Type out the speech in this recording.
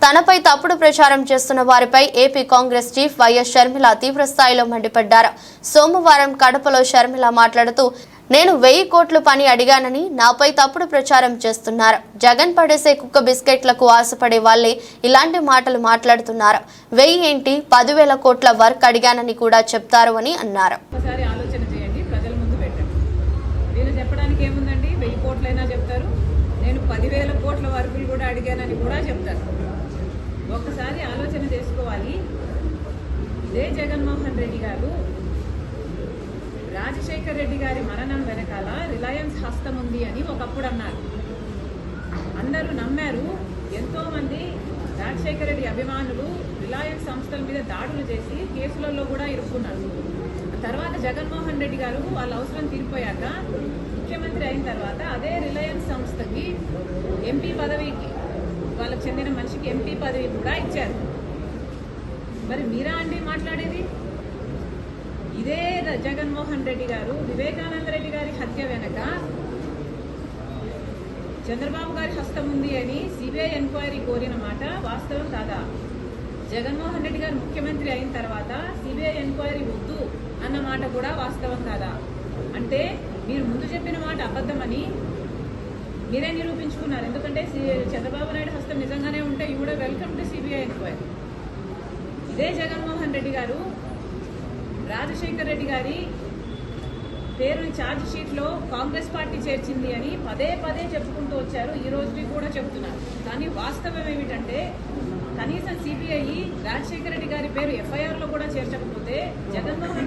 తనపై తప్పుడు ప్రచారం చేస్తున్న వారిపై AP Congress chief YS Sharmila తీవ్ర స్థాయిలో మండిపడ్డారు. సోమవారం కడపలో షర్మిల మాట్లాడుతూ, నేను 1000 కోట్ల పని అడిగానని నాపై తప్పుడు ప్రచారం చేస్తున్నారు. జగన్ పడేసే కుక్క బిస్కెట్లకు ఆశపడే వాళ్ళే ఇలాంటి మాటలు మాట్లాడుతున్నారు. 1000 ఏంటి 10,000 కోట్ల వర్క్ అడిగానని కూడా చెప్తారు అని అన్నారు. నేను 10,000 కోట్ల వరకులు కూడా అడిగానని కూడా చెప్తారు. ఒక్కసారి ఆలోచన చేసుకోవాలి. ఇదే జగన్మోహన్ రెడ్డి గారు రాజశేఖర్ రెడ్డి గారి మరణం వెనకాల రిలయన్స్ హస్తం ఉంది అని ఒకప్పుడు అన్నారు. అందరూ నమ్మారు. ఎంతోమంది రాజశేఖర్ రెడ్డి అభిమానులు రిలయన్స్ సంస్థల మీద దాడులు చేసి కేసులలో కూడా ఇరుక్కున్నారు. తర్వాత జగన్మోహన్ రెడ్డి గారు వాళ్ళ అవసరం తీరిపోయాక ముఖ్యమంత్రి అయిన తర్వాత అదే రిలయన్స్ సంస్థకి ఎంపీ పదవికి వాళ్ళకి చెందిన మనిషికి ఎంపీ పదవి కూడా ఇచ్చారు. మరి మీరా అండి మాట్లాడేది? ఇదే జగన్మోహన్ రెడ్డి గారు వివేకానంద రెడ్డి గారి హత్య వెనక చంద్రబాబు గారి హస్తం ఉంది అని సిబిఐ ఎంక్వైరీ కోరిన మాట వాస్తవం కాదా? జగన్మోహన్ రెడ్డి గారు ముఖ్యమంత్రి అయిన తర్వాత సిబిఐ ఎంక్వైరీ వద్దు అన్న మాట కూడా వాస్తవం కాదా? అంటే మీరు ముందు చెప్పిన మాట అబద్ధమని మీరే నిరూపించుకున్నారు. ఎందుకంటే చంద్రబాబు నాయుడు హస్తం నిజంగానే ఉంటే you would welcome to CBI enquiry. ఇదే జగన్మోహన్ రెడ్డి గారు రాజశేఖర్ రెడ్డి గారి పేరుని ఛార్జ్ షీట్లో కాంగ్రెస్ పార్టీ చేర్చింది అని పదే పదే చెప్పుకుంటూ వచ్చారు. ఈ రోజుకి కూడా చెప్తున్నారు. కానీ వాస్తవం ఏమిటంటే కనీసం సిబిఐ రాజశేఖర రెడ్డి గారి పేరు ఎఫ్ఐఆర్లో కూడా చేర్చకపోతే జగన్మోహన్